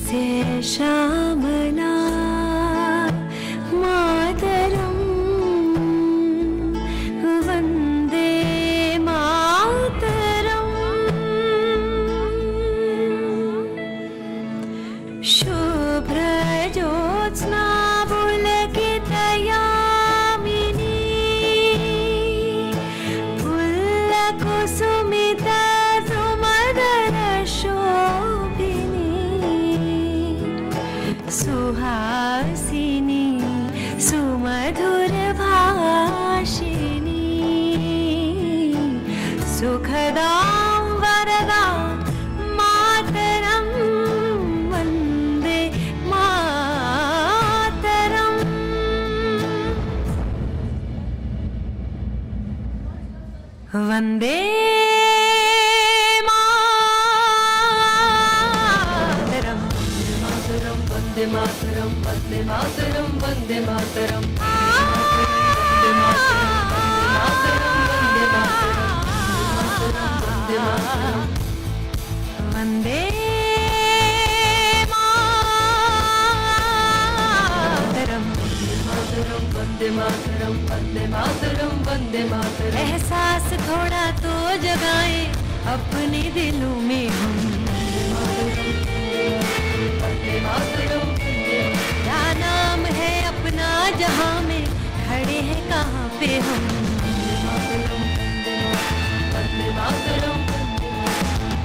से श्यामला मातरम वंदे मातरम शुभ्र ज्योत्स्ना पुलकितयामिनी पुल्लकुसुमिता सुमधुर शोभिनी सुहासिनी सुमधुर भाषिणी सुखदां वरदां मातरं वन्दे मातरम्। वन्दे मातरम् वन्दे मातरम् वन्दे मातरम् वन्दे मातरम् वन्दे मातरम् वन्दे मातरम् वन्दे मातरम् वन्दे मातरम् वन्दे मातरम्। एहसास थोड़ा तो जगाए अपने दिलों में हम, क्या नाम है अपना जहां में खड़े हैं कहाँ पे हम।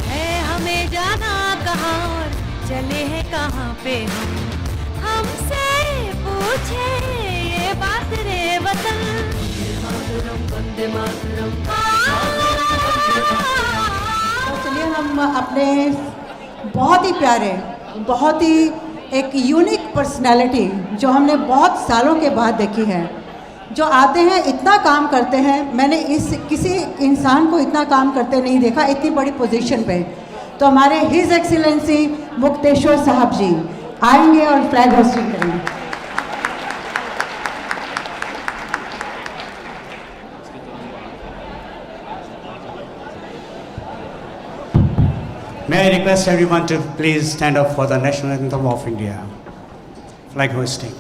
है हमें जाना कहाँ और चले हैं कहाँ पे हम, हमसे पूछे ये बात रे वतन। वंदे मातरम। तो चलिए हम अपने बहुत ही प्यारे, बहुत ही एक यूनिक पर्सनालिटी जो हमने बहुत सालों के बाद देखी है, जो आते हैं इतना काम करते हैं, मैंने किसी इंसान को इतना काम करते नहीं देखा इतनी बड़ी पोजीशन पे। तो हमारे हिज एक्सीलेंसी मुक्तेश्वर साहब जी आएंगे और फ्लैग होस्टिंग करेंगे। May I request everyone to please stand up for the national anthem of India, flag hoisting.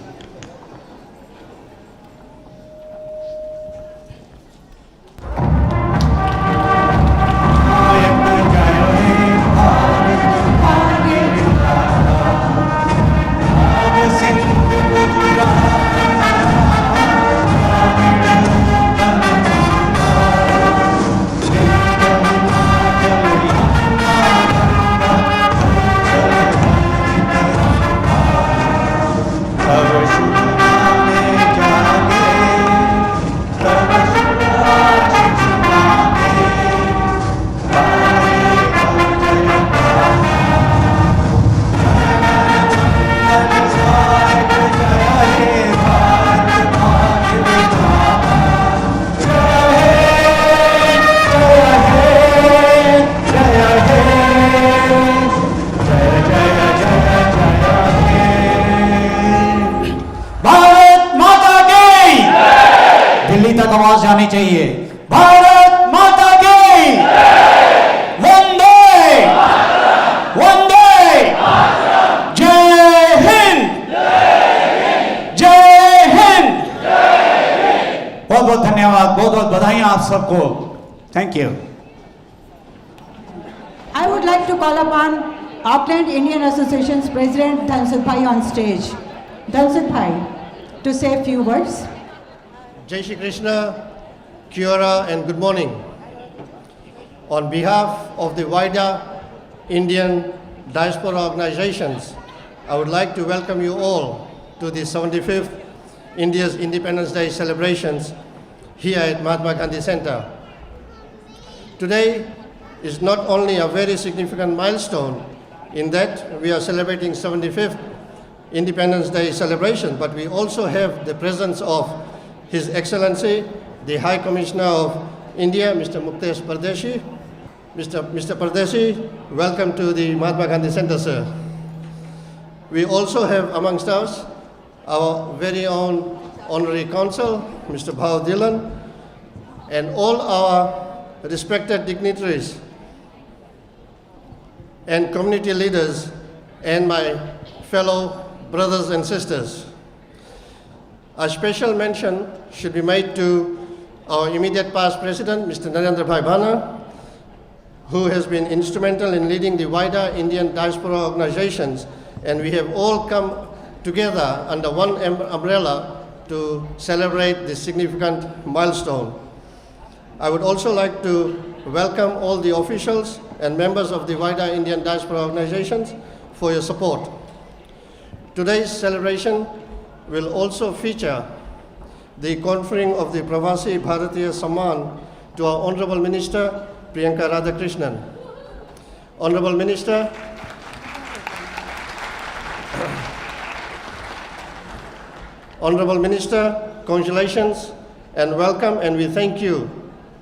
आवाज जानी चाहिए। भारत माता की वंदे वंदे जय हिंद जय हिंद। बहुत बहुत धन्यवाद, बहुत बहुत बधाई आप सबको। Thank you. I would like to call upon Auckland Indian Association's President Dhansuk Bhai on stage. Dhansuk Bhai to say a few words. Jai Shri Krishna, Kia ora and good morning. On behalf of the wider Indian diaspora organizations, I would like to welcome you all to the 75th India's Independence Day celebrations here at Mahatma Gandhi Center. Today is not only a very significant milestone in that we are celebrating 75th Independence Day celebration, but we also have the presence of His Excellency, the High Commissioner of India, Mr. Muktesh Pardeshi. Mr. Pardeshi, welcome to the Mahatma Gandhi Center, sir. We also have amongst us our very own Honorary Consul, Mr. Bhav Dhillon, and all our respected dignitaries and community leaders and my fellow brothers and sisters. A special mention should be made to our immediate past president, Mr. Narendra Bhai Bana, who has been instrumental in leading the wider Indian diaspora organizations, and we have all come together under one umbrella to celebrate this significant milestone. I would also like to welcome all the officials and members of the wider Indian diaspora organizations for your support. Today's celebration will also feature the conferring of the Pravasi Bharatiya Samman to our Honorable Minister, Priyanka Radhakrishnan. Honorable Minister, Honorable Minister, congratulations and welcome, and we thank you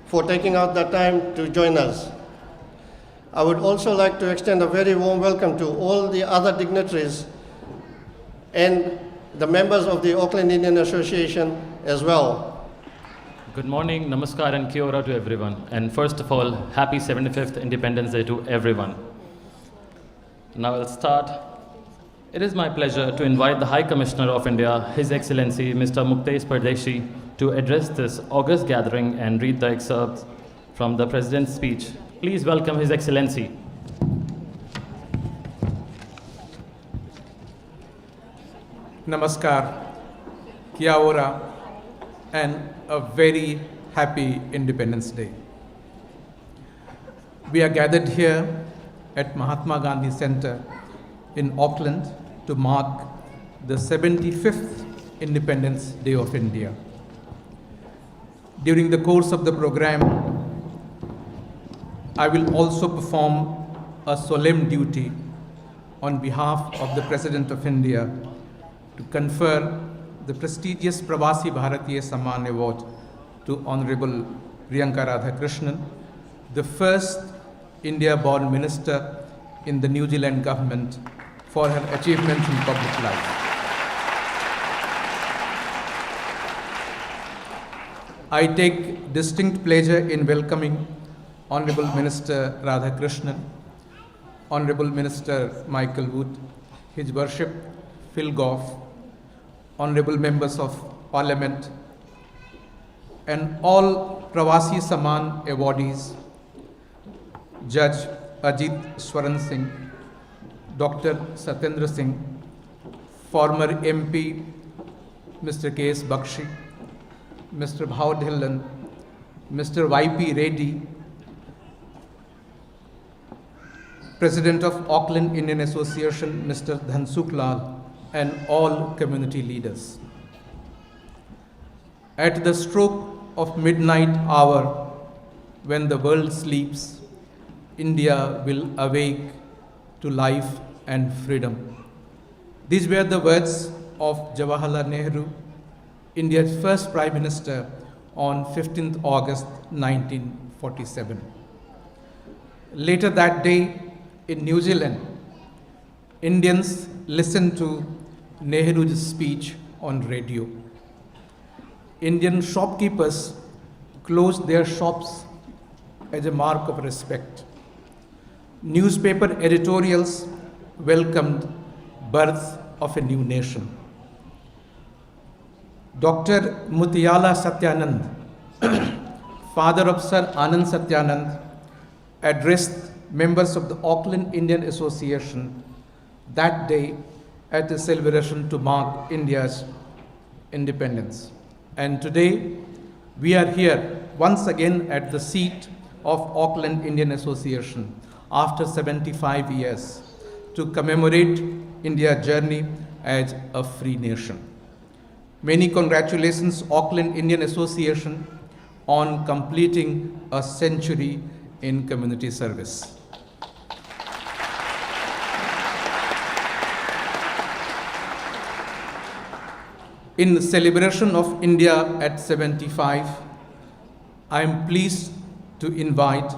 for taking out the time to join us. I would also like to extend a very warm welcome to all the other dignitaries and the members of the Auckland Indian Association as well. Good morning, namaskar and kia ora to everyone. And first of all, happy 75th Independence Day to everyone. Now I'll start. It is my pleasure to invite the High Commissioner of India, His Excellency Mr. Muktesh Pardeshi, to address this august gathering and read the excerpts from the President's speech. Please welcome His Excellency. Namaskar, kia ora, and a very happy Independence Day. We are gathered here at Mahatma Gandhi Center in Auckland to mark the 75th Independence Day of India. During the course of the program, I will also perform a solemn duty on behalf of the President of India to confer the prestigious Pravasi Bharatiya Samman Award to Honorable Priyanka Radhakrishnan, the first India-born minister in the New Zealand government, for her achievements in public life. I take distinct pleasure in welcoming Honorable Minister Radhakrishnan, Honorable Minister Michael Wood, His Worship Phil Goff, Honorable Members of Parliament, and all Pravasi Samman awardees, Judge Ajit Swaran Singh, Dr. Satendra Singh, former MP Mr. K.S. Bakshi, Mr. Bhav Dhillon, Mr. Y.P. Reddy, President of Auckland Indian Association Mr. Dhansukh Lal, and all community leaders. At the stroke of midnight hour, when the world sleeps, India will awake to life and freedom. These were the words of Jawaharlal Nehru, India's first Prime Minister, on 15th August 1947. Later that day in New Zealand, Indians listened to Nehru's speech on radio. Indian shopkeepers closed their shops as a mark of respect. Newspaper editorials welcomed birth of a new nation. Dr. Mutiyala Satyanand, father of Sir Anand Satyanand, addressed members of the Auckland Indian Association that day at a celebration to mark India's independence. And today, we are here once again at the seat of Auckland Indian Association after 75 years to commemorate India's journey as a free nation. Many congratulations, Auckland Indian Association, on completing a century in community service. In the celebration of India at 75, I am pleased to invite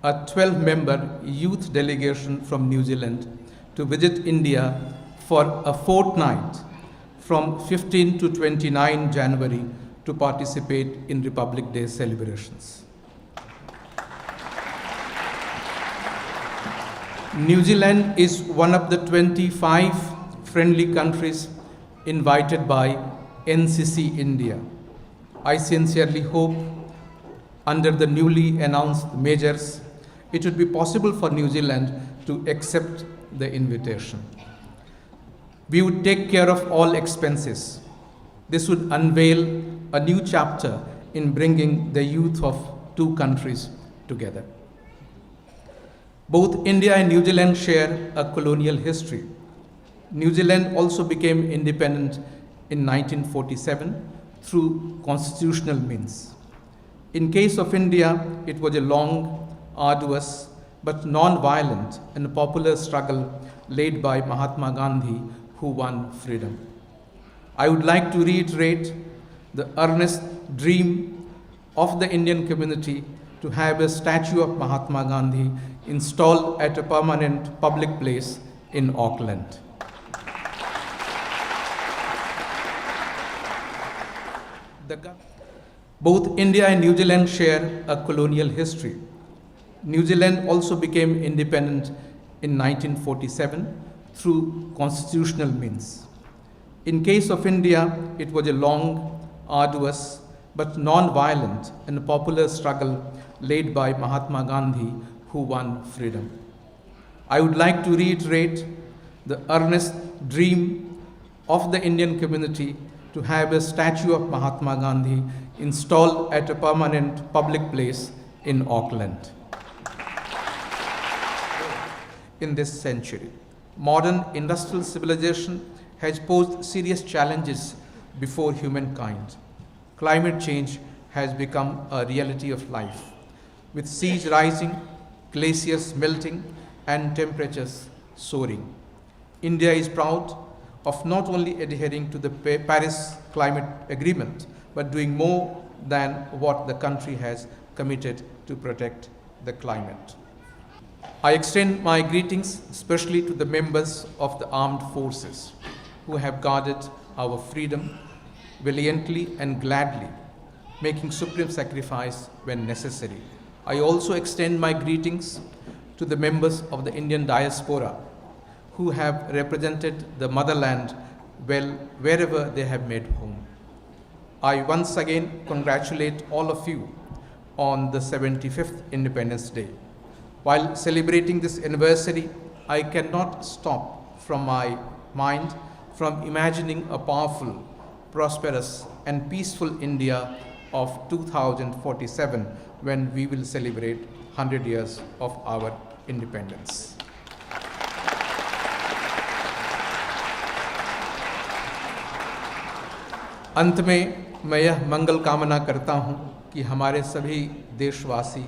a 12-member youth delegation from New Zealand to visit India for a fortnight from 15 to 29 January to participate in Republic Day celebrations. New Zealand is one of the 25 friendly countries invited by NCC India. I sincerely hope, under the newly announced measures, it would be possible for New Zealand to accept the invitation. We would take care of all expenses. This would unveil a new chapter in bringing the youth of two countries together. Both India and New Zealand share a colonial history. New Zealand also became independent in 1947 through constitutional means. In case of India, it was a long, arduous, but non-violent and popular struggle led by Mahatma Gandhi, who won freedom. I would like to reiterate the earnest dream of the Indian community to have a statue of Mahatma Gandhi installed at a permanent public place in Auckland. Both India and New Zealand share a colonial history. New Zealand also became independent in 1947 through constitutional means. In case of India, it was a long, arduous, but non-violent and popular struggle led by Mahatma Gandhi, who won freedom. I would like to reiterate the earnest dream of the Indian community to have a statue of Mahatma Gandhi installed at a permanent public place in Auckland. In this century, modern industrial civilization has posed serious challenges before humankind. Climate change has become a reality of life, with seas rising, glaciers melting, and temperatures soaring. India is proud of not only adhering to the Paris Climate Agreement, but doing more than what the country has committed to protect the climate. I extend my greetings especially to the members of the armed forces who have guarded our freedom valiantly and gladly, making supreme sacrifice when necessary. I also extend my greetings to the members of the Indian diaspora who have represented the motherland well wherever they have made home. I once again congratulate all of you on the 75th Independence Day. While celebrating this anniversary, I cannot stop from my mind from imagining a powerful, prosperous, and peaceful India of 2047 when we will celebrate 100 years of our independence. अंत में मैं यह मंगल कामना करता हूं कि हमारे सभी देशवासी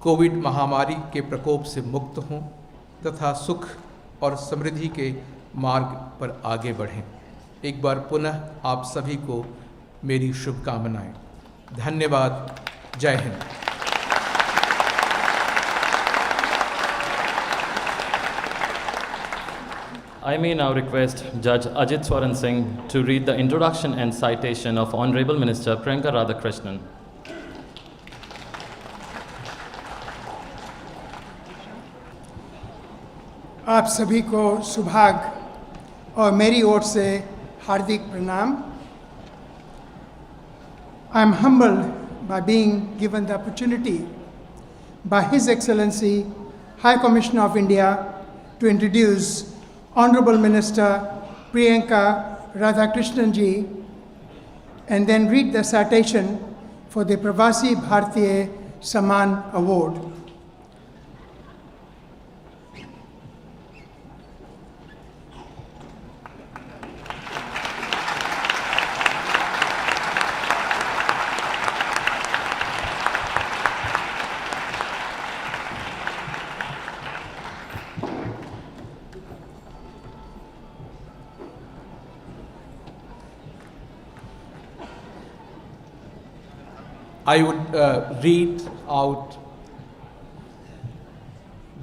कोविड महामारी के प्रकोप से मुक्त हों तथा सुख और समृद्धि के मार्ग पर आगे बढ़ें। एक बार पुनः आप सभी को मेरी शुभकामनाएं। धन्यवाद। जय Hind. I may now request Judge Ajit Swaran Singh to read the introduction and citation of Honorable Minister Priyanka Radhakrishnan. आप सभी को सुभाग और मेरी ओर से हार्दिक प्रणाम। I am humbled by being given the opportunity by His Excellency High Commissioner of India to introduce Honorable Minister Priyanka Radhakrishnan ji and then read the citation for the Pravasi Bharatiya Samman Award. I would read out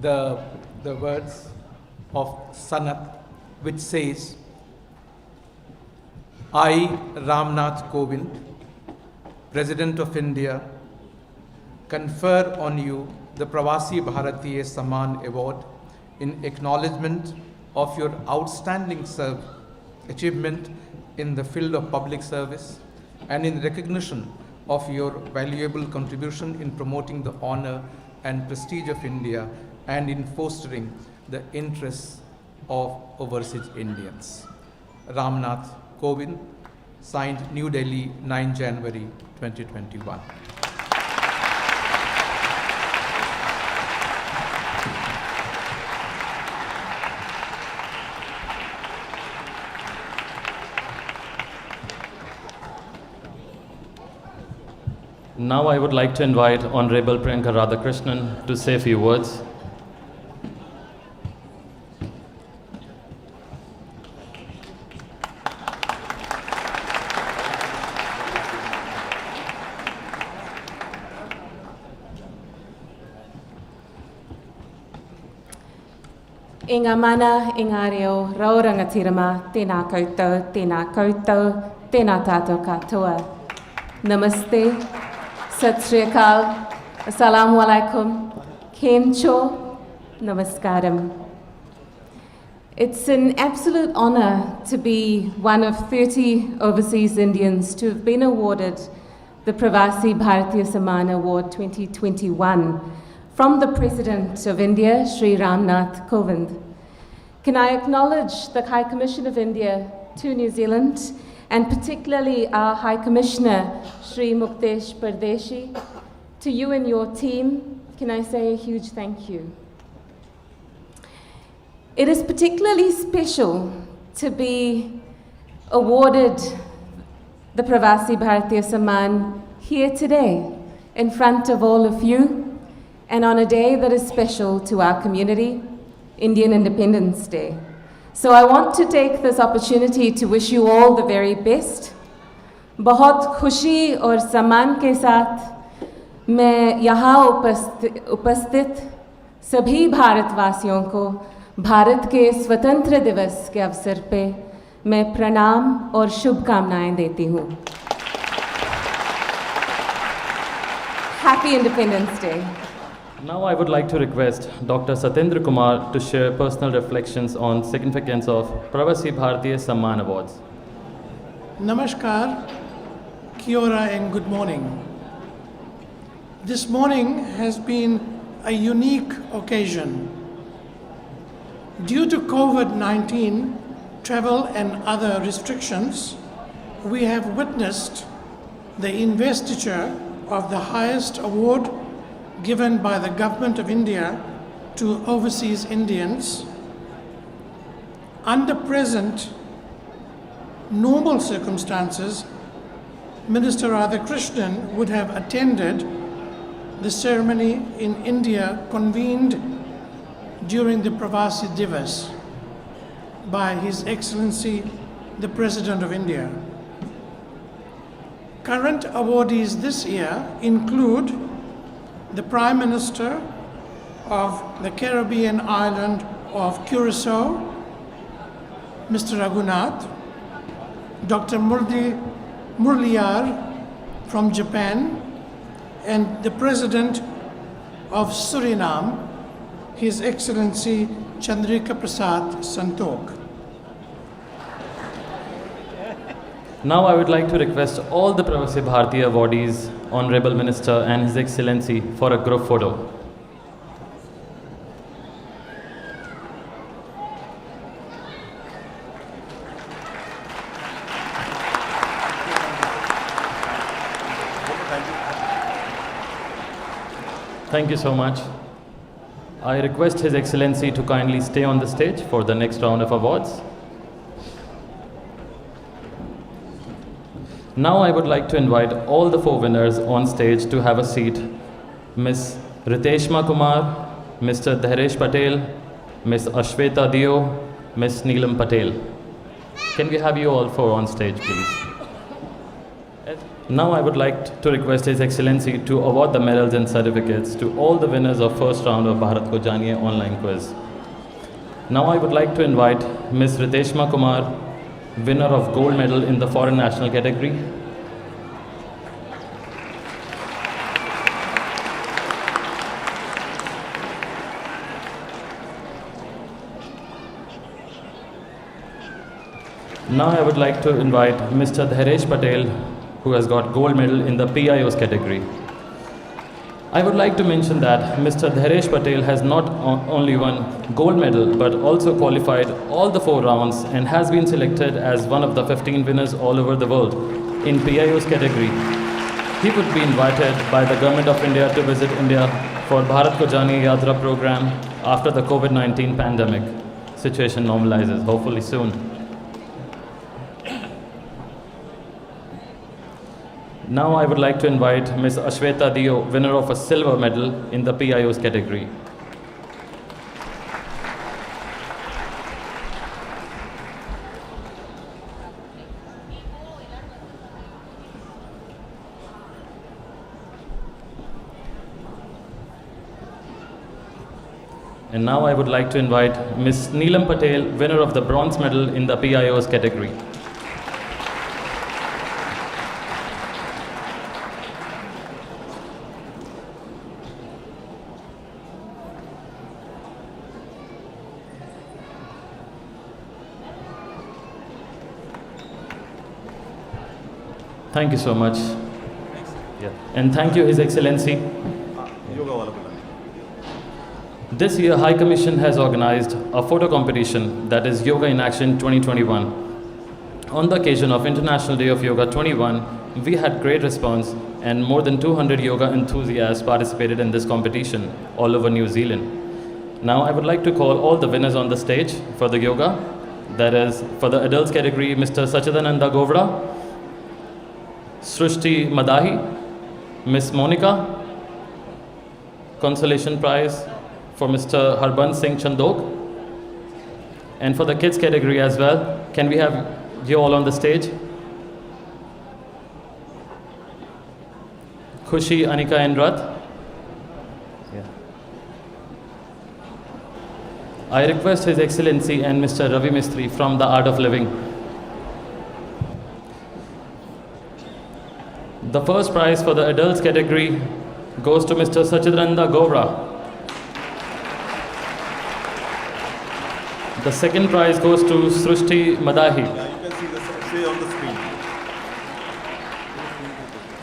the words of Sanat, which says, I, Ramnath Kovind, President of India, confer on you the Pravasi Bharatiya Samman Award in acknowledgement of your outstanding achievement in the field of public service and in recognition of your valuable contribution in promoting the honor and prestige of India and in fostering the interests of overseas Indians. Ramnath Kovind, signed New Delhi, 9 January 2021. Now I would like to invite Honorable Priyanka Radhakrishnan to say a few words. Inga mana, inga reo, rau rangatirama, tēnā koutou, tēnā koutou, tēnā tātou katoa. Namaste, Sat Sri Akal, Assalamu alaikum, Kemcho, Namaskaram. It's an absolute honor to be one of 30 overseas Indians to have been awarded the Pravasi Bharatiya Samman Award 2021 from the President of India, Sri Ramnath Kovind. Can I acknowledge the High Commission of India to New Zealand, and particularly our High Commissioner, Sri Muktesh Pardeshi. To you and your team, can I say a huge thank you. It is particularly special to be awarded the Pravasi Bharatiya Samman here today in front of all of you, and on a day that is special to our community, Indian Independence Day. So I want to take this opportunity to wish you all the very best. बहुत खुशी और सम्मान के साथ मैं यहाँ उपस्थित सभी भारतवासियों को भारत के स्वतंत्र दिवस के अवसर पे मैं प्रणाम और शुभकामनाएं देती हूँ. Happy Independence Day. Now I would like to request Dr. Satendra Kumar to share personal reflections on significance of Pravasi Bharatiya Samman Awards. Namaskar, Kia ora and good morning. This morning has been a unique occasion. Due to COVID-19 travel and other restrictions, we have witnessed the investiture of the highest award given by the Government of India to overseas Indians. Under present normal circumstances, Minister Radhakrishnan would have attended the ceremony in India convened during the Pravasi Divas by His Excellency the President of India. Current awardees this year include the Prime Minister of the Caribbean island of Curacao, Mr. Raghunath, Dr. Murliyar from Japan, and the President of Suriname, His Excellency Chandrika Prasad Santokh. Now I would like to request all the Pravasi Bharatiya awardees, Honorable Minister and His Excellency for a group photo. Thank you so much. I request His Excellency to kindly stay on the stage for the next round of awards. Now I would like to invite all the 4 winners on stage to have a seat. Ms. Riteshma Kumar, Mr. Dhairesh Patel, Ms. Ashweta Dio, Ms. Neelam Patel. Can we have you all 4 on stage, please? Now I would like to request His Excellency to award the medals and certificates to all the winners of first round of Bharat Ko Janiye online quiz. Now I would like to invite Ms. Riteshma Kumar, winner of gold medal in the foreign national category. Now I would like to invite Mr. Dhairesh Patel, who has got gold medal in the PIOS category. I would like to mention that Mr. Dhairesh Patel has not only won gold medal but also qualified all the 4 rounds and has been selected as one of the 15 winners all over the world in PIOS category. He would be invited by the Government of India to visit India for Bharat Ko Janiye Yatra program after the COVID-19 pandemic situation normalizes, hopefully soon. Now I would like to invite Ms. Ashweta Dio, winner of a silver medal in the PIOS category. And now I would like to invite Ms. Neelam Patel, winner of the bronze medal in the PIOS category. Thank you so much. Yeah. And thank you, His Excellency. This year, High Commission has organized a photo competition, that is Yoga in Action 2021. On the occasion of International Day of Yoga 21, we had great response and more than 200 yoga enthusiasts participated in this competition all over New Zealand. Now I would like to call all the winners on the stage for the yoga. That is, for the adults category, Mr. Sachidananda Govra, Srushti Madahi, Miss Monica, consolation prize for Mr. Harbans Singh Chandok, and for the kids category as well. Can we have you all on the stage? Khushi, Anika and Rath. Yeah. I request His Excellency and Mr. Ravi Mistry from the Art of Living. The first prize for the adults category goes to Mr. Sachidananda Govra. The second prize goes to Srushti Madahi. Yeah, you can see on the screen.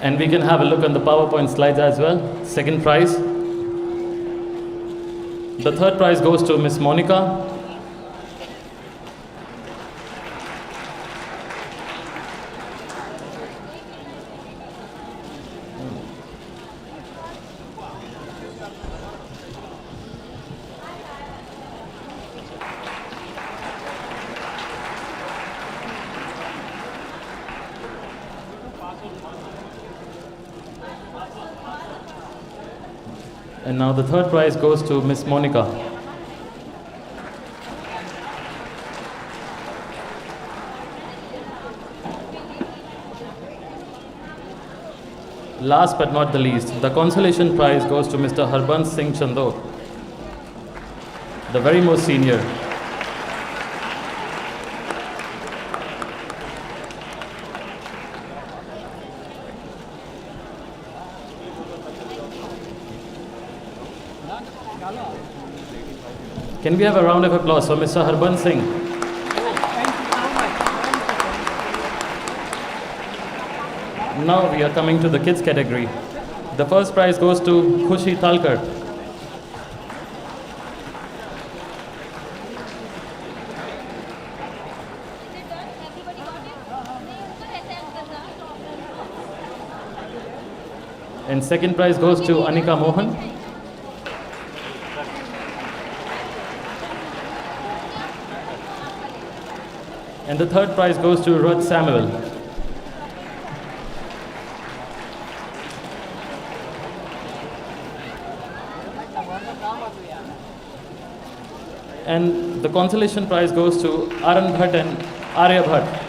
And we can have a look on the PowerPoint slides as well. Second prize. The third prize goes to Miss Monica. And now the third prize goes to Miss Monica. Last but not the least, the consolation prize goes to Mr. Harbans Singh Chandok, the very most senior. Can we have a round of applause for Mr. Harbans Singh? Now we are coming to the kids category. The first prize goes to Khushi Talkar. And second prize goes to Anika Mohan. And the third prize goes to Ruth Samuel. And the consolation prize goes to Aran Bhatt and Arya Bhatt.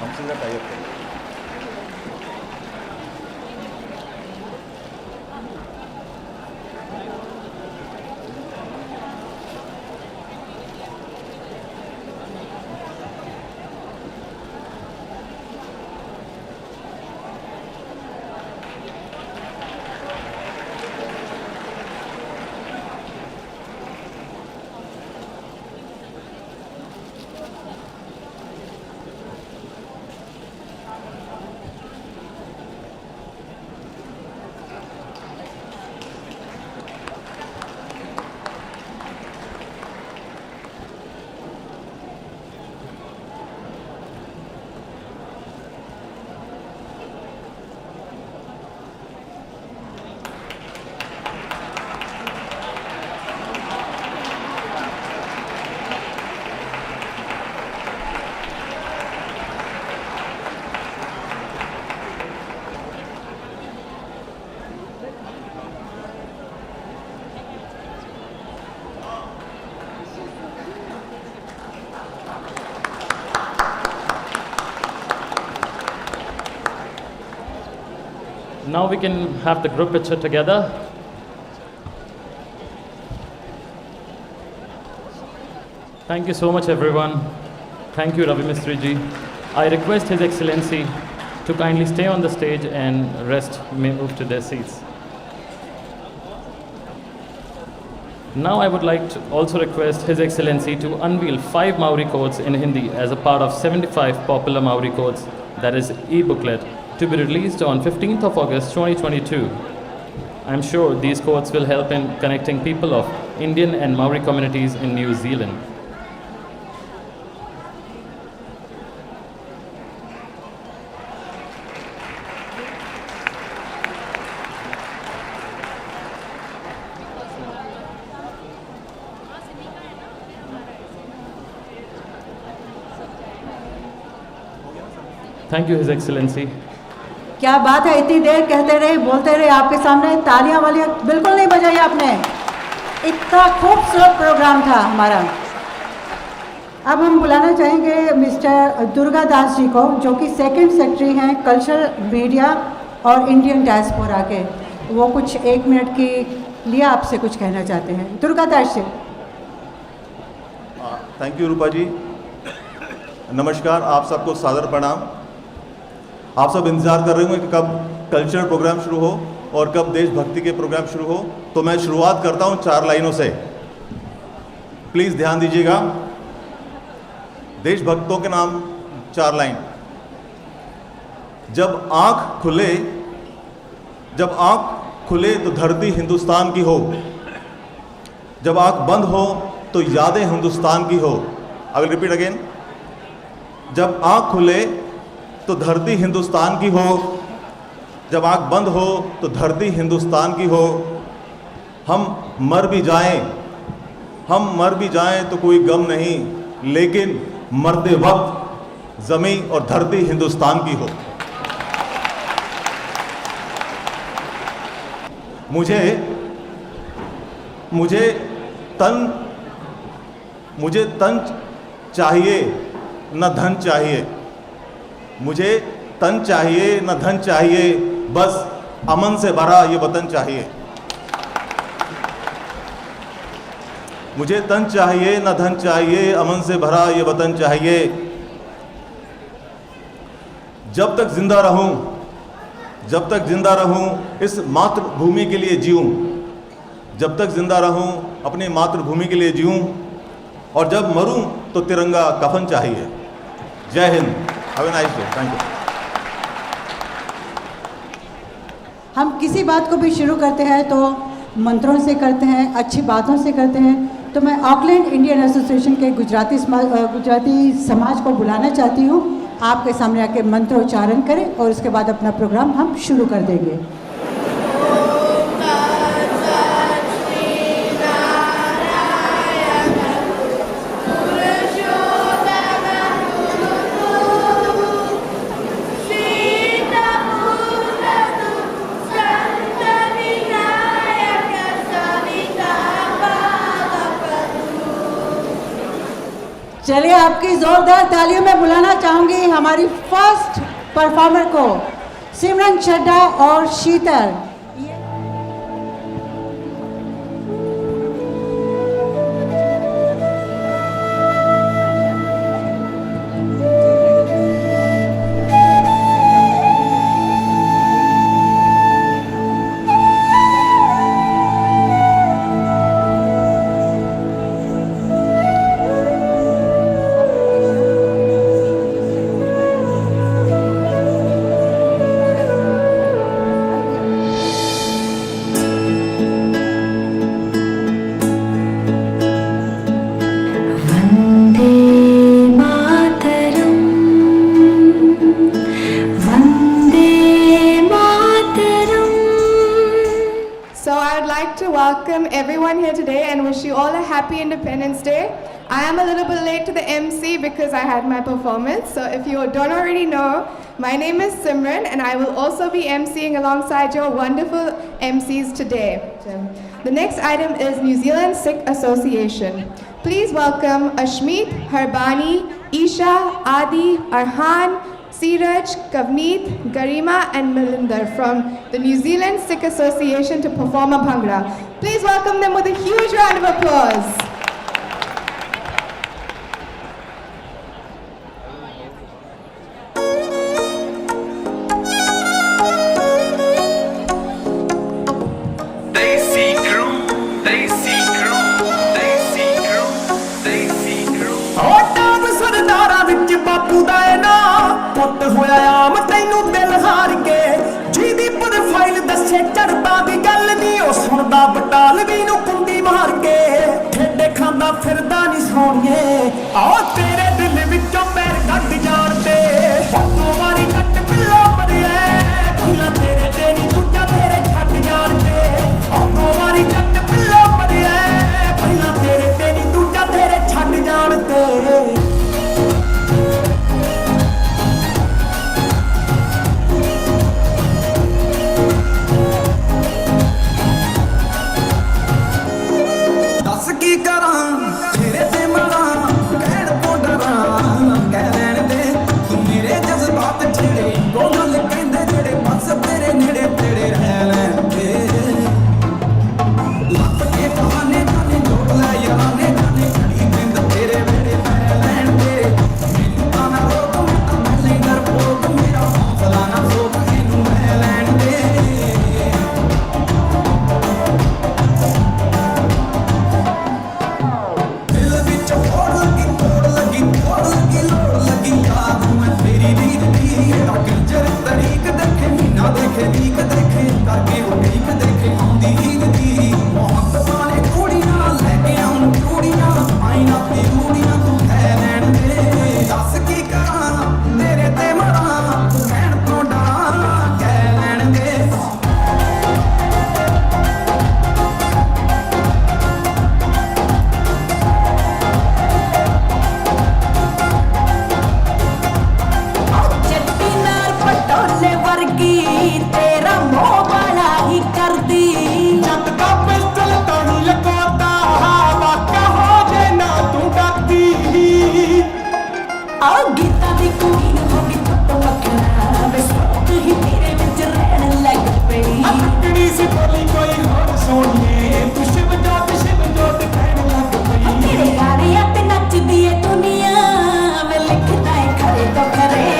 Now we can have the group picture together. Thank you so much, everyone. Thank you, Ravi Mistry ji. I request His Excellency to kindly stay on the stage and rest may move to their seats. Now I would like to also request His Excellency to unveil 5 Maori codes in Hindi as a part of 75 popular Maori codes, that is e-booklet, to be released on 15th of August 2022. I am sure these codes will help in connecting people of Indian and Maori communities in New Zealand. Thank you, His Excellency. क्या बात है, इतनी देर कहते रहे, बोलते रहे, आपके सामने तालियां वालियां बिल्कुल नहीं बजाई आपने। इतना खूबसूरत प्रोग्राम था हमारा। अब हम बुलाना चाहेंगे मिस्टर दुर्गा दास जी को, जो कि सेकंड सेक्रेटरी हैं कल्चरल मीडिया और इंडियन डायस्पोरा के। वो कुछ 1 मिनट के लिए आपसे कुछ कहना चाहते हैं। दुर्गा दास जी। थैंक यू रूपा जी। नमस्कार, आप सबको सादर प्रणाम। आप सब इंतज़ार कर रहे होंगे कि कब कल्चरल प्रोग्राम शुरू हो और कब देशभक्ति के प्रोग्राम शुरू हो, तो मैं शुरुआत करता हूं 4 लाइनों से। प्लीज़ ध्यान दीजिएगा। देशभक्तों के नाम 4 लाइन। जब आँख खुले तो धरती हिंदुस्तान की हो, जब आँख बंद हो तो यादें हिंदुस्तान की हो। I will repeat again. जब आँख खुले तो धरती हिंदुस्तान की हो, जब आँख बंद हो तो धरती हिंदुस्तान की हो। हम मर भी जाएं तो कोई गम नहीं, लेकिन मरते वक्त ज़मीं और धरती हिंदुस्तान की हो। मुझे तन चाहिए न धन चाहिए, मुझे तन चाहिए न धन चाहिए, बस अमन से भरा ये वतन चाहिए। मुझे तन चाहिए न धन चाहिए, अमन से भरा ये वतन चाहिए। जब तक जिंदा रहूं इस मातृभूमि के लिए जीऊं, जब तक जिंदा रहूं अपनी मातृभूमि के लिए जीऊं, और जब मरूं तो तिरंगा कफन चाहिए। जय Hind. Have a nice day. Thank you. हम किसी बात को भी शुरू करते हैं तो मंत्रों से करते हैं, अच्छी बातों से करते हैं। तो मैं ऑकलैंड इंडियन एसोसिएशन के गुजराती समाज को बुलाना चाहती हूँ। आपके सामने आके मंत्रोच्चारण करें और उसके बाद अपना प्रोग्राम हम शुरू कर देंगे। चलिए आपकी जोरदार तालियों में बुलाना चाहूंगी हमारी फर्स्ट परफॉर्मर को, सिमरन चड्ढा और शीतल। welcome everyone here today and wish you all a happy Independence Day. I am a little bit late to the MC because I had my performance. So if you don't already know, my name is Simran and I will also be MCing alongside your wonderful MCs today. The next item is New Zealand Sikh Association. Please welcome Ashmeet, Harbani, Isha, Adi, Arhan, Siraj, Kavneet, Garima and Milinder from the New Zealand Sikh Association to perform a Bhangra. Please welcome them with a huge round of applause. ਪੁੱਤ ਹੋਇਆ ਆਮ ਤੈਨੂੰ ਦਿਲ ਹਾਰ ਕੇ ਜਿਹਦੀ profile ਦੱਸੇ ਚੜਦਾ ਦੀ ਗੱਲ ਨਹੀਂ ਉਹ ਸੁਣਦਾ ਬਟਾਲਵੀ ਨੂੰ ਕੁੰਡੀ ਮਾਰ ਕੇ ਠੇਡੇ ਖਾਂਦਾ ਫਿਰਦਾ ਨਹੀਂ ਸੋਣੀਏ ਆ ਤੇਰੇ ਦਿਲ ਵਿੱਚੋਂ ਪੈਰ ਕੱਢ ਜਾਣ ਤੇ ਦੋ ਵਾਰੀ ਕੱਟ ਪਿੱਲੋ ਮਰਿਆ ਪਹਿਲਾਂ ਤੇਰੇ ਤੇ ਨਹੀਂ ਦੂਜਾ ਤੇਰੇ ਛੱਡ ਜਾਣ ਤੇ ਦੋ ਵਾਰੀ ਕੱਟ ਪਿੱਲੋ ਮਰਿਆ ਪਹਿਲਾਂ ਤੇਰੇ ਤੇ ਨਹੀਂ ਦੂਜਾ ਤੇਰੇ ਛੱਡ ਜਾਣ ਤੇ ਕੀ ਕਰਾਂ ਤੇਰੇ ਤੇ ਮਰਾਂ ਕਹਿਣ ਤੋਂ ਡਰਾਂ ਕਹਿ ਲੈਣ ਦੇ ਤੂੰ ਮੇਰੇ ਜਜ਼ਬਾਤ ਛੇੜੇ ਬੋਲ ਕਹਿੰਦੇ ਜਿਹੜੇ ਬਸ ਤੇਰੇ ਨੇੜੇ ਤੇੜੇ ਰਹਿ ਲੈਣ ਦੇ ਲੱਭ ਕੇ ਕਹਾਣੇ ਜਾਣੇ ਜੋੜ ਲੈ ਯਾਰਾਨੇ ਜਾਣੇ ਛੜੀ ਬਿੰਦ ਤੇਰੇ ਵੇੜੇ ਪੈ ਲੈਣ ਦੇ ਮੈਨੂੰ ਤਾਂ ਨਾ ਰੋਕ ਮੈਂ ਲੈ ਡਰ ਪੋਕ ਮੇਰਾ ਹੌਸਲਾ ਨਾ ਸੋਕ ਇਹਨੂੰ ਲੈ ਲੈਣ ਦੇ ਤਰੀਕ ਦੇਖੇ ਮਹੀਨਾ ਦੇਖੇ ਵੀਕ ਦੇਖੇ ਕਰਕੇ ਉਹ ਵੀਕ ਦੇਖੇ ਆਉਂਦੀ ਹੀਗ ਦੀ ਮੌਤ ਵਾਲੇ ਕੁੜੀ ਨਾਲ ਲੈ ਕੇ ਆਉਂ ਕੁੜੀਆਂ ਆਈਨਾ ਤੇ ਕੁੜੀਆਂ ਤੂੰ ਕਹਿ ਲੈਣ ਦੇ ਦੱਸ ਕੀ ਕਰਾਂ ਤੇਰੇ ਤੇ ਮਰਾਂ ਕਹਿਣ ਤੋਂ ਡਰਾਂ ਕਹਿ ਲੈਣ ਦੇ ਟੋਲੇ ਵਰਗੀ ਤੇਰਾ ਮੋਹ ਵਾਲਾ ਹੀ ਕਰਦੀ ਜੱਟ ਦਾ ਪਿਸਟਲ ਤੈਨੂੰ ਲਗਾਉਂਦਾ ਵਾਕਾ ਹੋ ਜੇ ਨਾ ਤੂੰ ਡਰਦੀ ਆ ਗੀਤਾ ਦੀ ਕੁੜੀ ਨੂੰ ਹੋ ਗਈ ਪੁੱਤ ਮੱਖਣਾ ਵੇ ਸੋਚ ਹੀ ਤੇਰੇ ਵਿੱਚ ਰਹਿਣ ਲੱਗ ਪਈ ਅਕੜੀ ਸੀ ਬੋਲੀ ਕੋਈ ਹੋਰ ਸੋਣੀਏ ਤੂੰ ਸ਼ਿਵ ਜੋਤ ਕਹਿਣ ਲੱਗ ਪਈ ਤੇਰੇ ਗਾਣਿਆਂ ਤੇ ਨੱਚਦੀ ਏ ਦੁਨੀਆ ਵੇ ਲਿਖਦਾ ਏ ਖਰੇ ਤੋਂ ਖਰੇ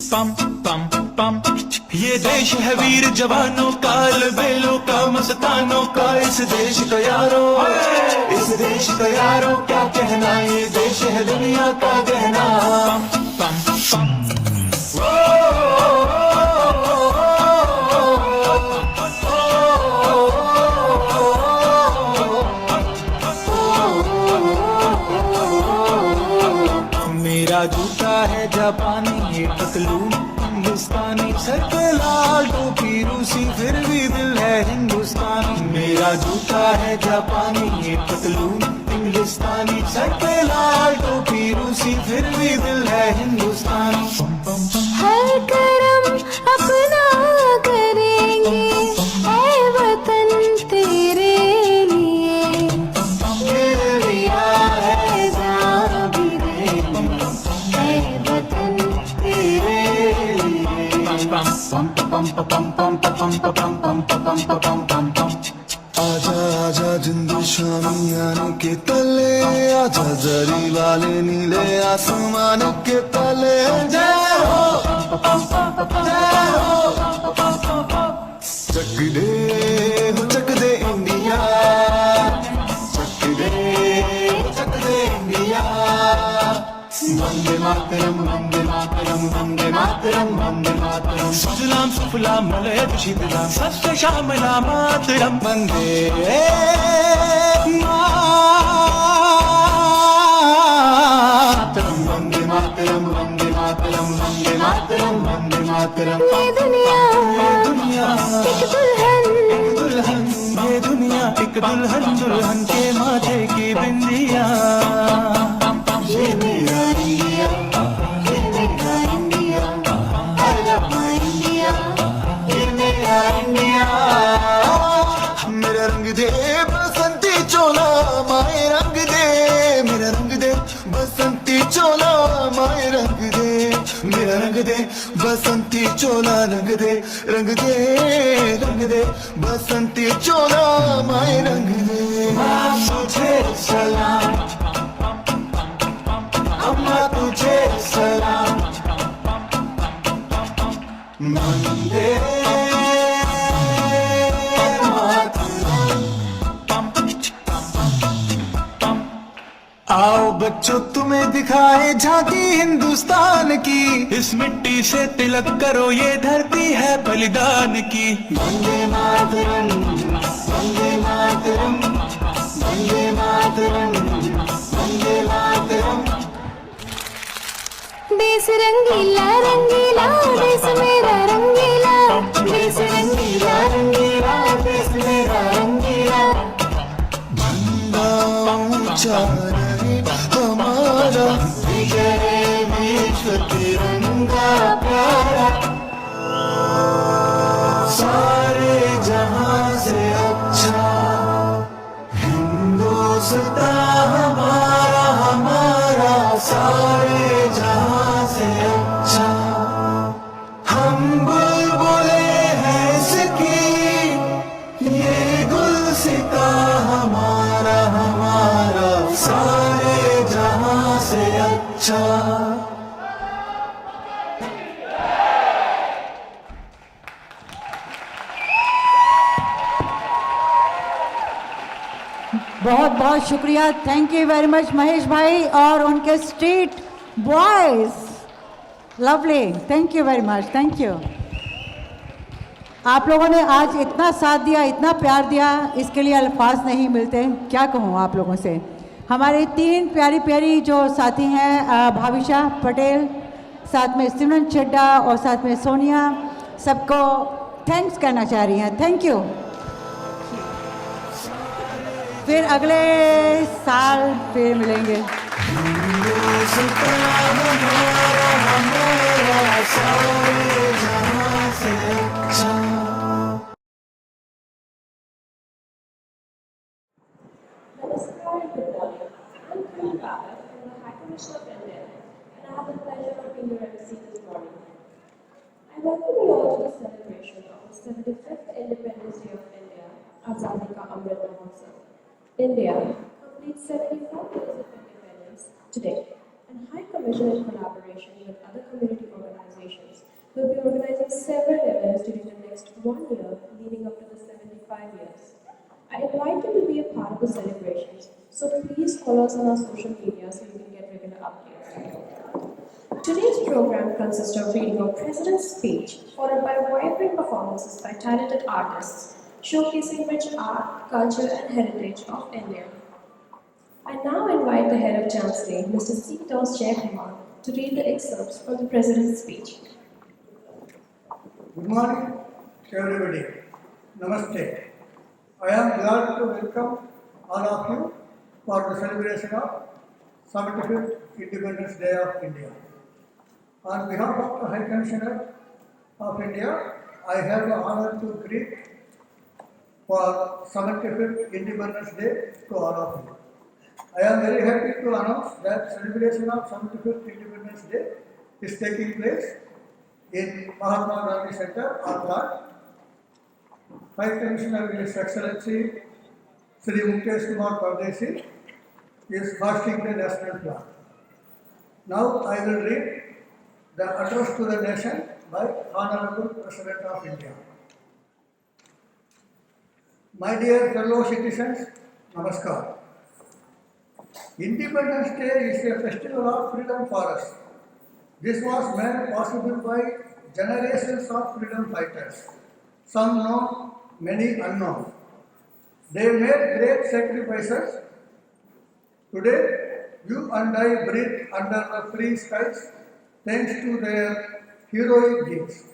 पम पम पम ये देश है वीर जवानों का बेलों का मस्तानों का इस देश का यारो क्या कहना ये देश है दुनिया का गहना पम पम पम जापानी ये पतलून हिंदुस्तानी, सर पे लाल टोपी रूसी फिर भी दिल है हिंदुस्तानी। मेरा जूता है जापानी ये पतलून हिंदुस्तानी, सर पे लाल टोपी रूसी फिर भी दिल है हिंदुस्तानी। हर करम अपना करेंगे ऐ वतन तेरे लिए, दिया है जान भी देंगे ऐ वतन तेरे लिए। आजा आजा जिंदू शामी आने के तले, आजा जरी वाले नीले आसमान के तले। जय हो जय हो, चक दे इंडिया, चक दे इंडिया। वंदे मातरम वंदे मातरम वंदे मातरम वंदे मातरम। सुजलाम सुफलाम मलयज शीतलाम सस्य श्यामलाम मातरम। वंदे मातरम वंदे मातरम वंदे मातरम वंदे मातरम वंदे मातरम। ये दुनिया एक दुल्हन, ये दुनिया एक दुल्हन, दुल्हन के माथे की बिंदिया। ये मेरा इंडिया, ये मेरा India, I love my India, ये मेरा इंडिया। मेरा रंग दे बसंती चोला माए रंग दे, मेरा रंग दे बसंती चोला माए रंग दे, मेरा रंग दे बसंती चोला रंग दे, रंग दे रंग दे बसंती चोला माए रंग दे। माँ तुझे सलाम, अम्मा तुझे सलाम। वंदे आओ बच्चों तुम्हें दिखाए झांकी हिंदुस्तान की, इस मिट्टी से तिलक करो ये धरती है बलिदान की। वंदे मातरम वंदे मातरम वंदे मातरम वंदे मातरम। देश रंगीला रंगीला देश मेरा रंगीला, देश रंगीला रंगीला देश मेरा रंगीला। झंडा ऊंचा रहे हमारा, विजय विश्व तिरंगा प्यारा। सारे जहां से अच्छा हिंदुस्तान हमारा, हमारा सारे जहां से अच्छा। हम बुलबुले हैं इसकी, ये गुलसिता हमारा, हमारा सारे जहां से अच्छा। बहुत बहुत शुक्रिया, thank you very much Mahesh भाई और उनके street boys. Lovely, thank you very much, thank you. आप लोगों ने आज इतना साथ दिया, इतना प्यार दिया, इसके लिए अल्फाज नहीं मिलते। क्या कहूँ आप लोगों से। हमारे 3 प्यारी प्यारी जो साथी हैं, भाविशा पटेल, साथ में सिमरन चड्डा और साथ में सोनिया, सबको थैंक्स कहना चाह रही हैं। Thank you. फिर अगले साल फिर मिलेंगे। Namaskar and good morning. I'm Karan Bhagat from the High Commission of India, and I have the pleasure of being your MC this morning. I welcome you all to the celebration of the 75th Independence Day of India, Azadi Ka Amrit Mahotsav. India completes 74 years of independence today, and High Commission in collaboration with other community organizations will be organizing several events during the next 1 year leading up to the 75 years. I invite you to be a part of the celebrations, so please follow us on our social media so you can get regular updates. Today's program consists of reading of President's speech, followed by vibrant performances by talented artists, showcasing rich art, culture and heritage of India. I now invite the head of Chancellery, Mr. Sitosh Jayakumar, to read the excerpts from the President's speech. Good morning to everybody. Namaste. I am glad to welcome all of you for the celebration of 75th Independence Day of India. On behalf of the High Commissioner of India, I have the honor to greet for 75th Independence Day to all of you. I am very happy to announce that celebration of 75th Independence Day is taking place in Mahatma Gandhi Center, Agra. High Commissioner His Excellency Sri Mukesh Kumar Pardesi is hosting the national flag. Now I will read the address to the nation by Honorable President of India. My dear fellow citizens, Namaskar. Independence Day is a festival of freedom for us. This was made possible by generations of freedom fighters, some known, many unknown. They made great sacrifices. Today, you and I breathe under the free skies thanks to their heroic deeds.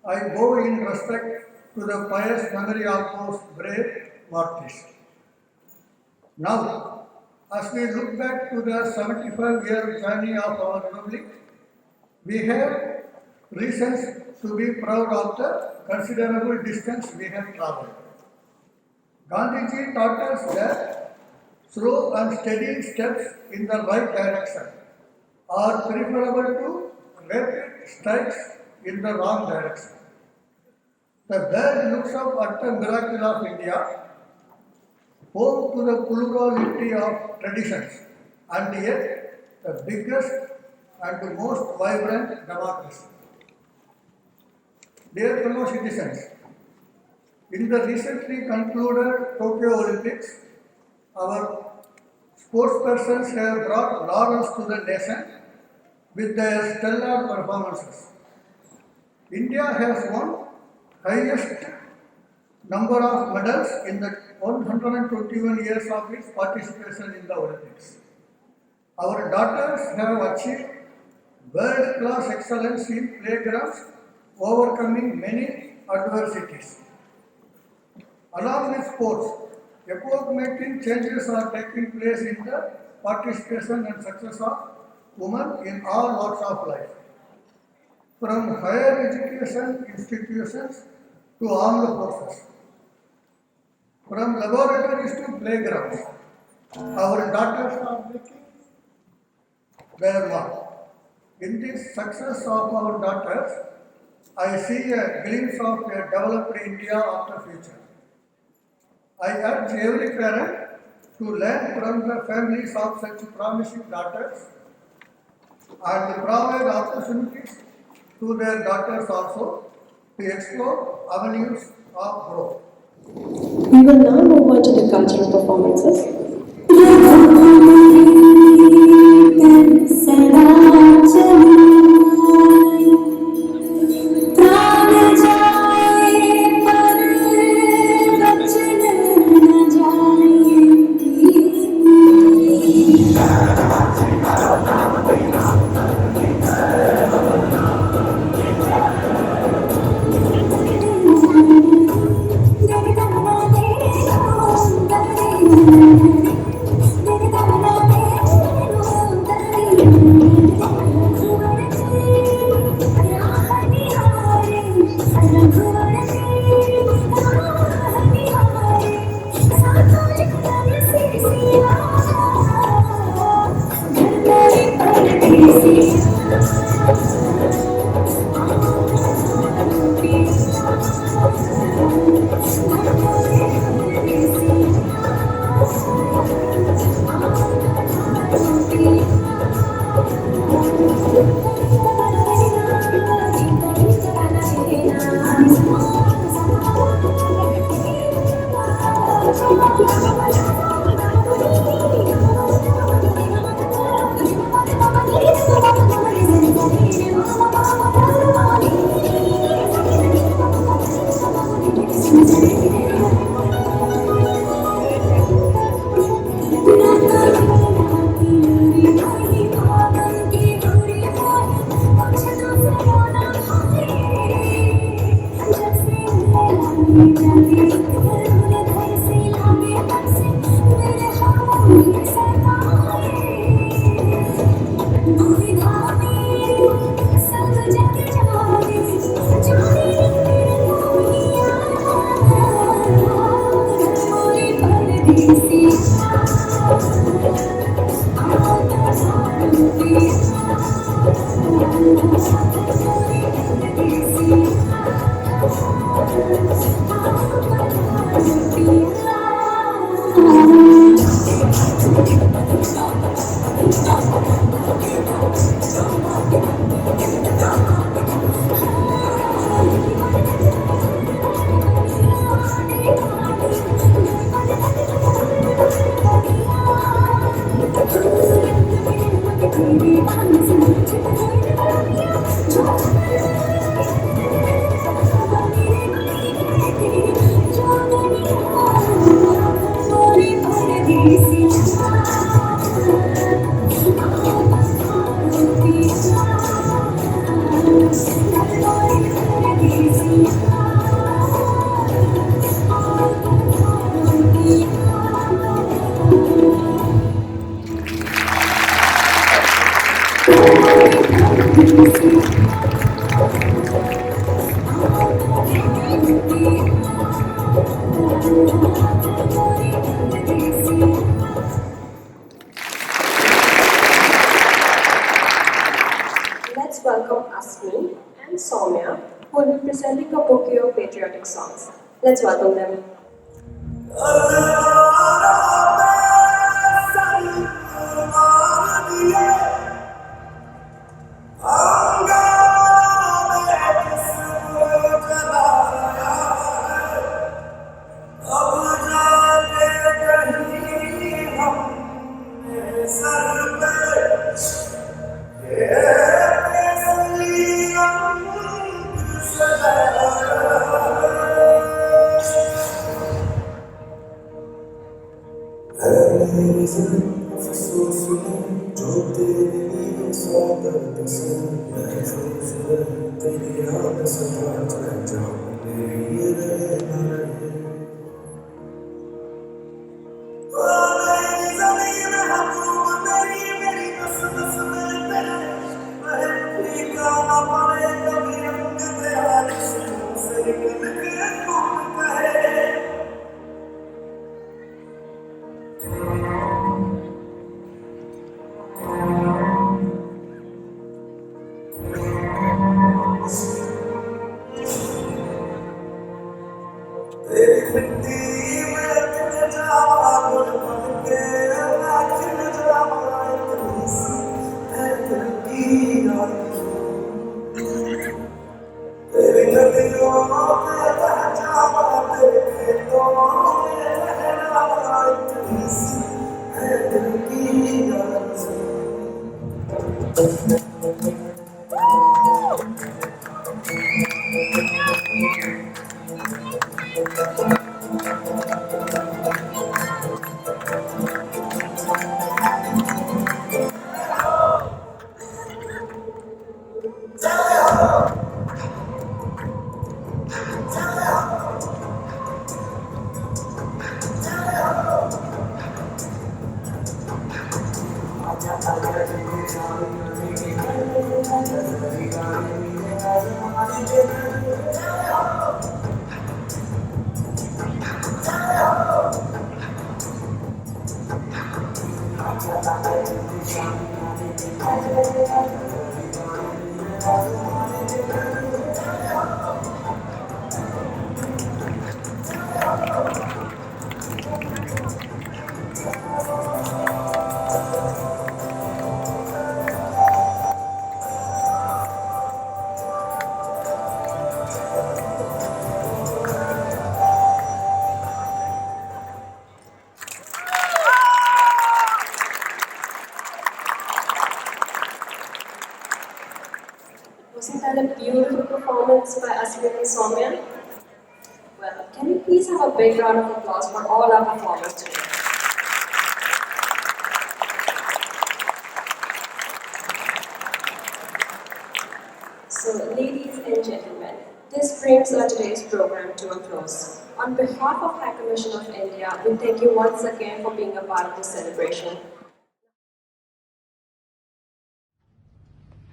I bow in respect to the pious memory of those brave martyrs. Now, as we look back to the 75-year journey of our republic, we have reasons to be proud of the considerable distance we have traveled. Gandhiji taught us that slow and steady steps in the right direction are preferable to rapid strikes in the wrong direction. The world looks up at the miracle of India, home to the plurality of traditions, and yet the biggest and the most vibrant democracy. Dear fellow citizens, in the recently concluded Tokyo Olympics, our sportspersons have brought laurels to the nation with their stellar performances. India has won highest number of medals in the 121 years of its participation in the Olympics. Our daughters have achieved world-class excellence in playgrounds, overcoming many adversities. Along with sports, epoch-making changes are taking place in the participation and success of women in all walks of life. From higher education institutions to armed forces, from laboratories to playgrounds, our daughters are making their mark. In this success of our daughters, I see a glimpse of a developed India of the future. I urge every parent to learn from the families of such promising daughters and provide opportunities to their daughters also to explore avenues of growth. We will now move on to the cultural performances. Soumya, who will be presenting a bouquet of patriotic songs. Let's welcome them. Wasn't that a beautiful performance by Asmin and Soumya? Well, can you please have a big round of applause for all our performers today? So, ladies and gentlemen, this brings our today's program to a close. On behalf of High Commission of India, we thank you once again for being a part of this celebration.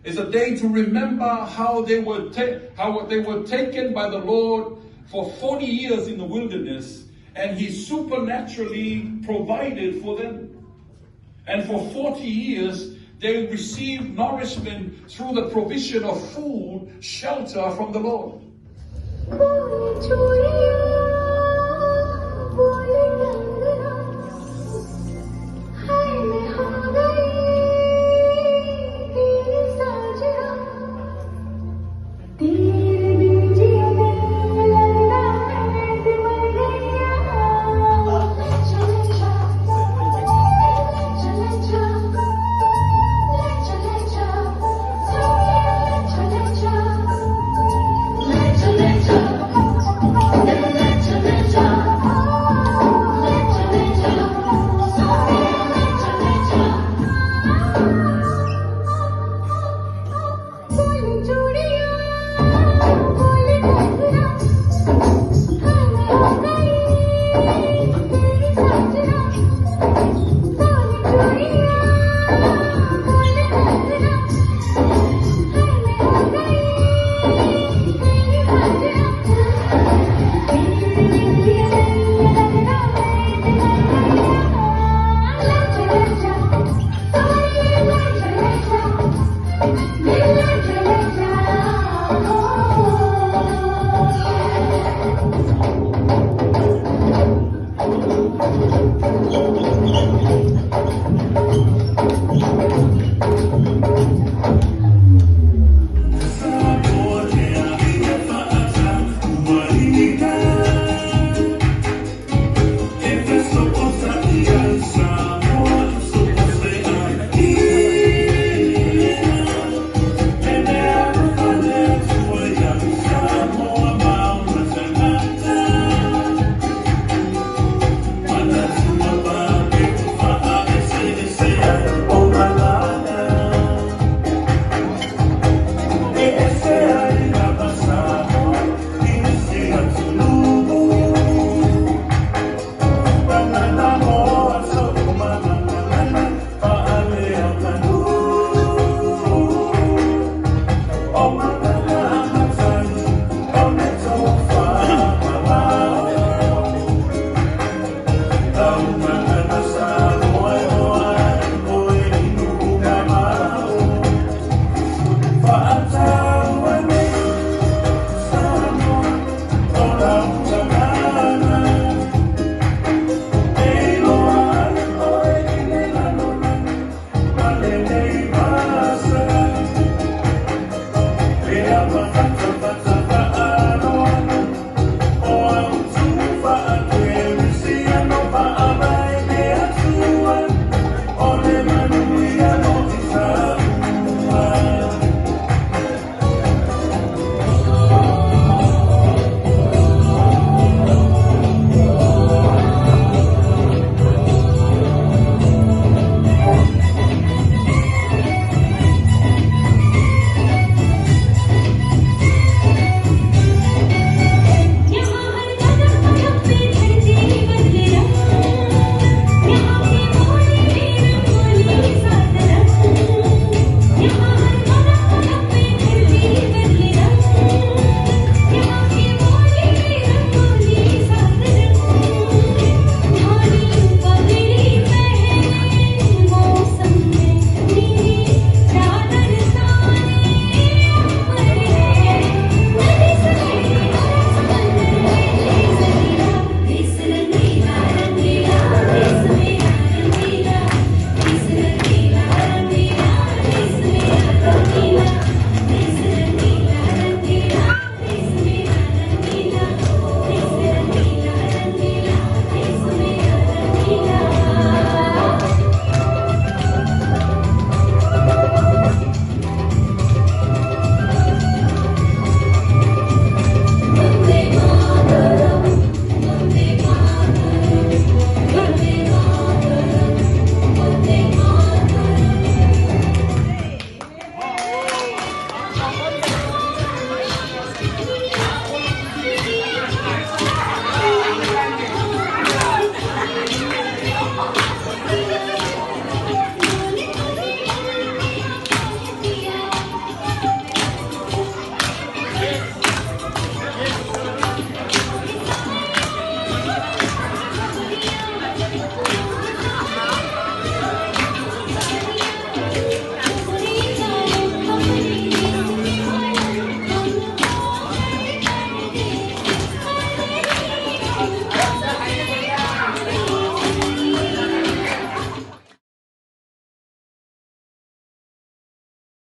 It's a day to remember how they were taken by the Lord for 40 years in the wilderness, and He supernaturally provided for them. And for 40 years, they received nourishment through the provision of food, shelter from the Lord.